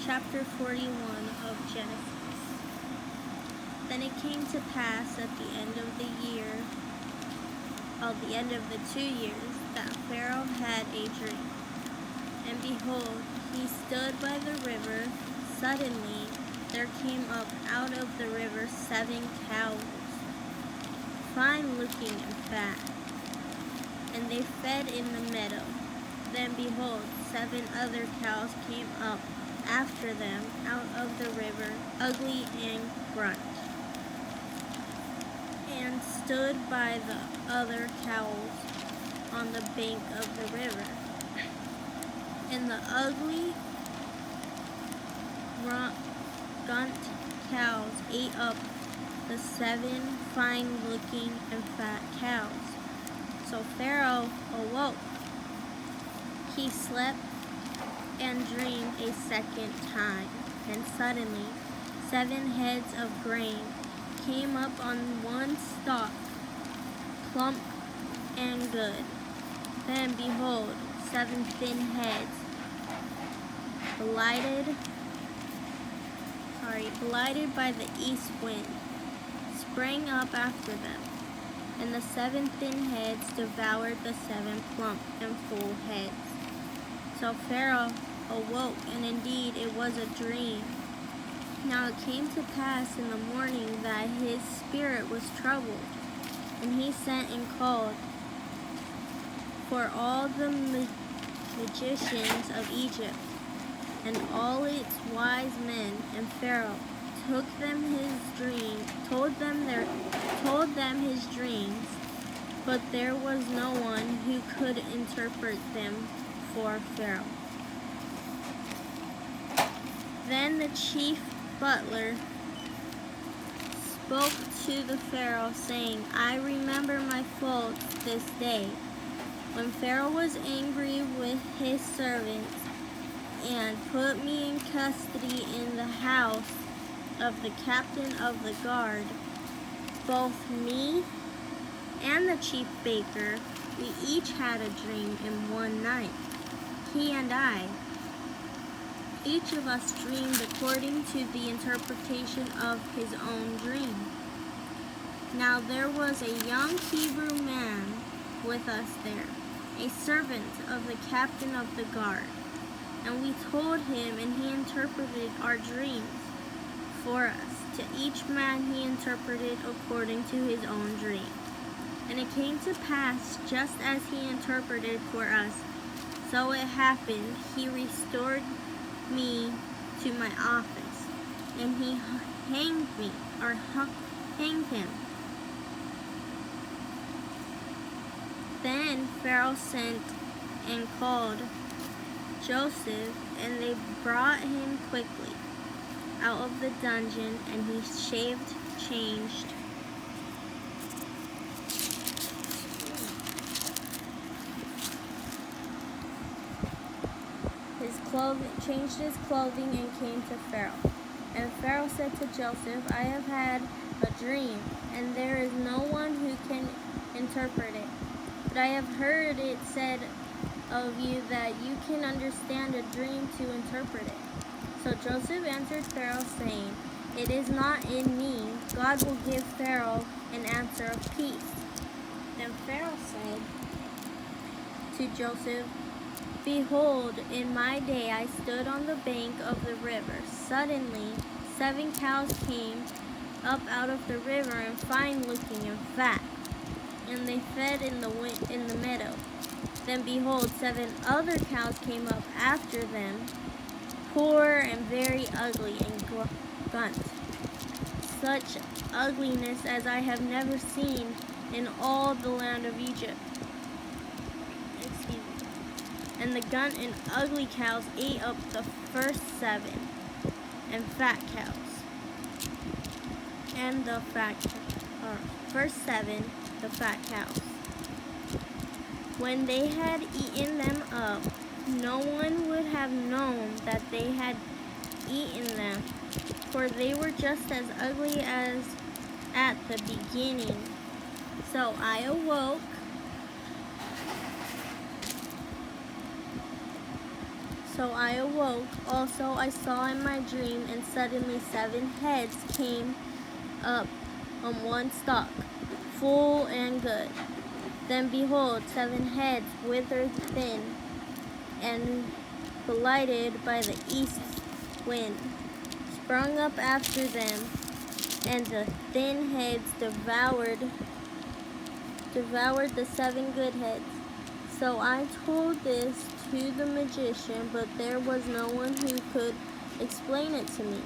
Chapter 41 of Genesis. Then it came to pass at the end of the 2 years, that Pharaoh had a dream. And behold, he stood by the river. Suddenly there came up out of the river 7 cows, fine looking and fat, and they fed in the meadow. Then behold, 7 other cows came up after them out of the river, ugly and grunt, and stood by the other cows on the bank of the river. And the ugly, grunt cows ate up the 7 fine-looking and fat cows. So Pharaoh awoke. He slept and dreamed a second time, and suddenly 7 heads of grain came up on one stalk, plump and good. Then behold, 7 thin heads, blighted by the east wind, sprang up after them, and the 7 thin heads devoured the 7 plump and full heads. So Pharaoh awoke, and indeed it was a dream. Now it came to pass in the morning that his spirit was troubled, and he sent and called for all the magicians of Egypt and all its wise men, and Pharaoh told them his dreams, but there was no one who could interpret them for Pharaoh. Then the chief butler spoke to the Pharaoh, saying, I remember my faults this day, when Pharaoh was angry with his servants and put me in custody in the house of the captain of the guard. Both me and the chief baker, we each had a dream in one night, he and I. Each of us dreamed according to the interpretation of his own dream. Now there was a young Hebrew man with us there, a servant of the captain of the guard. And we told him, and he interpreted our dreams for us. To each man he interpreted according to his own dream. And it came to pass, just as he interpreted for us, so it happened. He restored me to my office, and he hanged him. Then Pharaoh sent and called Joseph, and they brought him quickly out of the dungeon, and he changed his clothing and came to Pharaoh. And Pharaoh said to Joseph, I have had a dream, and there is no one who can interpret it. But I have heard it said of you that you can understand a dream to interpret it. So Joseph answered Pharaoh, saying, It is not in me. God will give Pharaoh an answer of peace. Then Pharaoh said to Joseph, Behold, in my day I stood on the bank of the river. Suddenly 7 cows came up out of the river, and fine looking and fat, and they fed in the meadow. Then behold, 7 other cows came up after them, poor and very ugly and grunt, such ugliness as I have never seen in all the land of Egypt. And the grunt and ugly cows ate up the first 7 and fat cows. And the first 7, the fat cows. When they had eaten them up, no one would have known that they had eaten them, for they were just as ugly as at the beginning. So I awoke So I awoke. Also I saw in my dream, and suddenly 7 heads came up on one stalk, full and good. Then behold, 7 heads withered thin, and blighted by the east wind, sprung up after them, and the thin heads devoured the 7 good heads. So I told this to the magician, but there was no one who could explain it to me.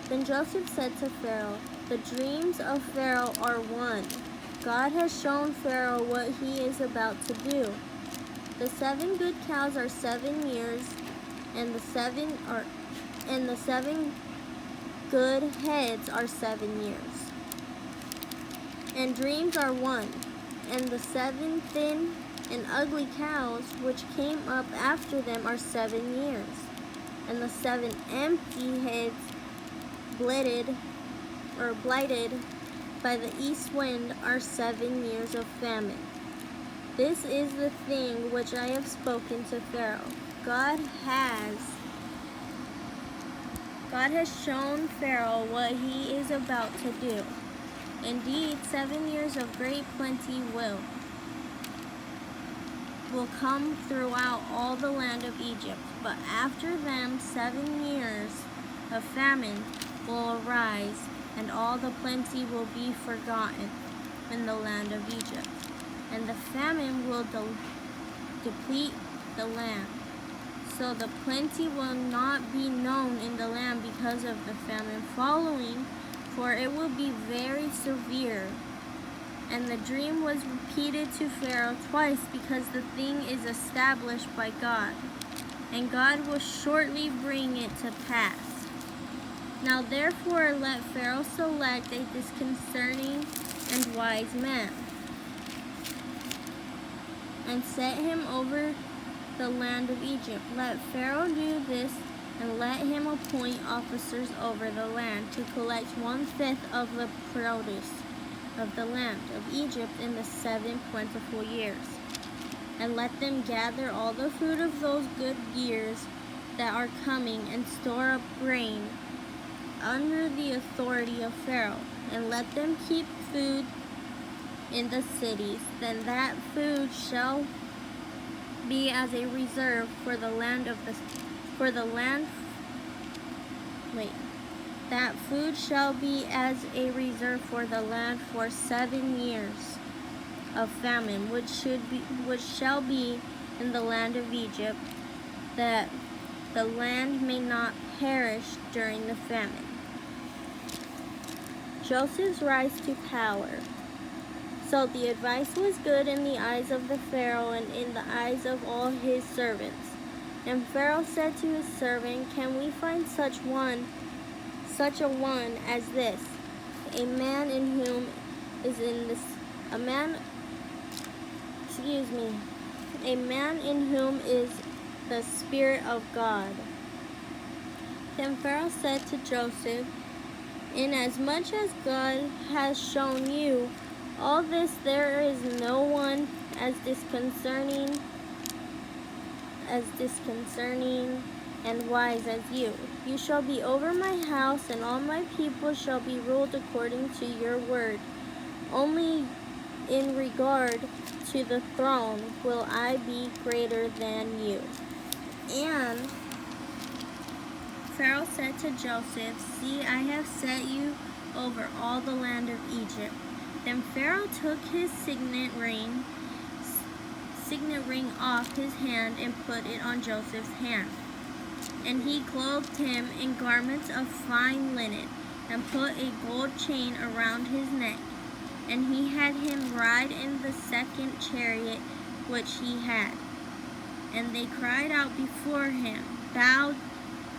Then Joseph said to Pharaoh, "The dreams of Pharaoh are one. God has shown Pharaoh what he is about to do. The 7 good cows are 7 years, and the 7 good heads are 7 years. And dreams are one. And the 7 thin and ugly cows which came up after them are 7 years. And the 7 empty heads blighted by the east wind are 7 years of famine. This is the thing which I have spoken to Pharaoh. God has shown Pharaoh what he is about to do. Indeed, 7 years of great plenty will come throughout all the land of Egypt. But after them 7 years of famine will arise, and all the plenty will be forgotten in the land of Egypt. And the famine will deplete the land. So the plenty will not be known in the land because of the famine following, for it will be very severe. And the dream was repeated to Pharaoh twice, because the thing is established by God, and God will shortly bring it to pass. Now therefore let Pharaoh select a disconcerting and wise man, and set him over the land of Egypt. Let Pharaoh do this, and let him appoint officers over the land to collect 1/5 of the produce of the land of Egypt in the 7 plentiful years. And let them gather all the food of those good years that are coming, and store up grain under the authority of Pharaoh, and let them keep food in the cities. Then that food shall be as a reserve for the land that food shall be as a reserve for the land for 7 years of famine, which shall be in the land of Egypt, that the land may not perish during the famine." Joseph's rise to power. So the advice was good in the eyes of the Pharaoh and in the eyes of all his servants. And Pharaoh said to his servant, "Can we find such a one as this, a man in whom is the Spirit of God?" Then Pharaoh said to Joseph, "Inasmuch as God has shown you all this, there is no one as disconcerting and wise as you. You shall be over my house, and all my people shall be ruled according to your word. Only in regard to the throne will I be greater than you." And Pharaoh said to Joseph, "See, I have set you over all the land of Egypt." Then Pharaoh took his signet ring off his hand and put it on Joseph's hand. And he clothed him in garments of fine linen, and put a gold chain around his neck. And he had him ride in the 2nd chariot which he had. And they cried out before him, bowed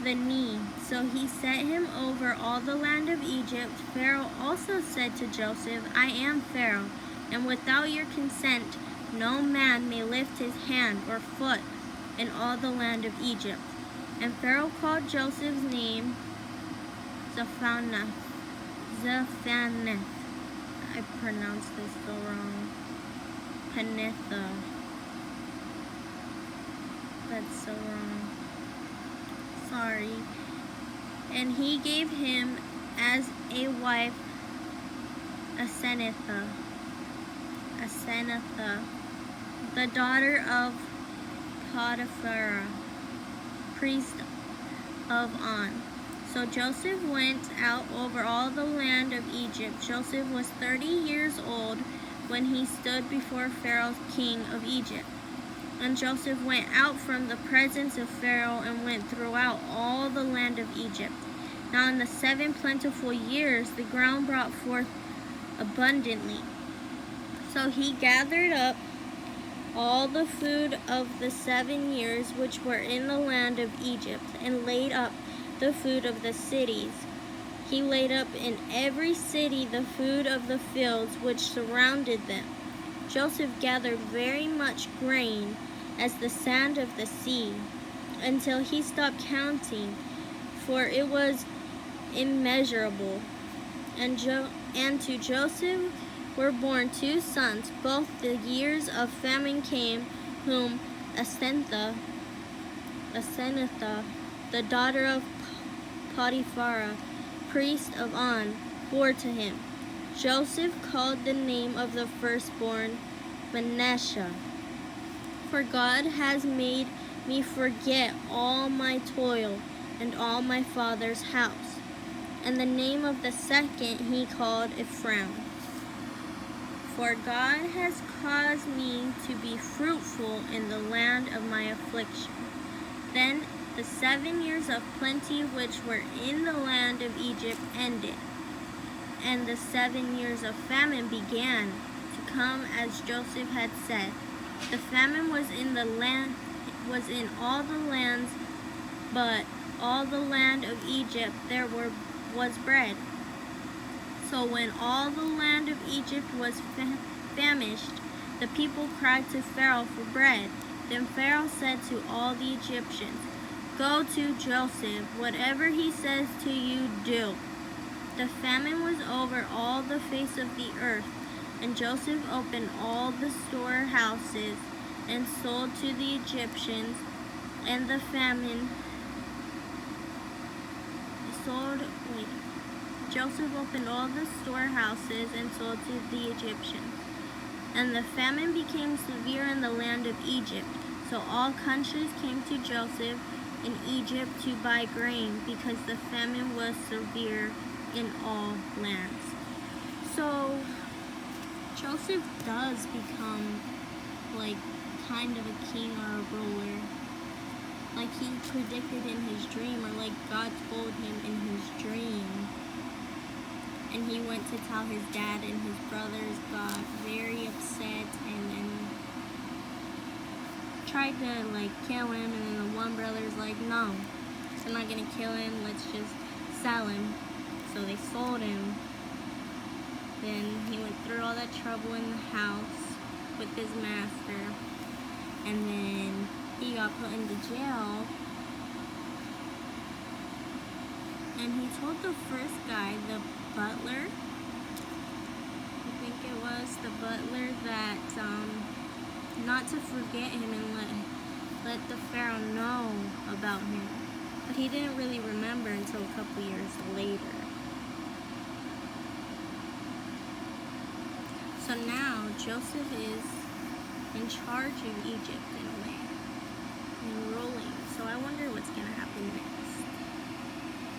the knee. So he set him over all the land of Egypt. Pharaoh also said to Joseph, "I am Pharaoh, and without your consent no man may lift his hand or foot in all the land of Egypt." And Pharaoh called Joseph's name Zaphaneth. I pronounced this so wrong. Panetha. That's so wrong. sorry. And he gave him as a wife Asenatha, the daughter of Potiphar, priest of On. So Joseph went out over all the land of Egypt. Joseph was 30 years old when he stood before Pharaoh, king of Egypt. And Joseph went out from the presence of Pharaoh and went throughout all the land of Egypt. Now in the 7 plentiful years the ground brought forth abundantly. So he gathered up all the food of the 7 years which were in the land of Egypt, and laid up the food of the cities. He laid up in every city the food of the fields which surrounded them. Joseph gathered very much grain as the sand of the sea, until he stopped counting, for it was immeasurable. And to Joseph were born 2 sons. Both the years of famine came, whom Asenath, the daughter of Potiphar, priest of On, bore to him. Joseph called the name of the firstborn Manasseh, for God has made me forget all my toil and all my father's house. And the name of the second he called Ephraim, for God has caused me to be fruitful in the land of my affliction. Then the 7 years of plenty which were in the land of Egypt ended, and the 7 years of famine began to come, as Joseph had said. The famine was in all the lands, but all the land of Egypt there was bread. So when all the land of Egypt was famished, the people cried to Pharaoh for bread. Then Pharaoh said to all the Egyptians, "Go to Joseph, whatever he says to you, do." The famine was over all the face of the earth, and Joseph opened all the storehouses and sold to the Egyptians, and the famine Joseph opened all the storehouses and sold to the Egyptians. And the famine became severe in the land of Egypt. So all countries came to Joseph in Egypt to buy grain, because the famine was severe in all lands. So Joseph does become like kind of a king or a ruler. Like he predicted in his dream, or like God told him in his dream. And he went to tell his dad, and his brothers got very upset and tried to like kill him, and then the one brother's like, "No, they're not gonna kill him, let's just sell him." So they sold him. Then he went through all that trouble in the house with his master, and then he got put into jail. And he told the first guy, the butler, I think it was the butler, that not to forget him and let the Pharaoh know about him. But he didn't really remember until a couple years later. So now Joseph is in charge of Egypt in a way, and ruling. So I wonder what's going to happen next.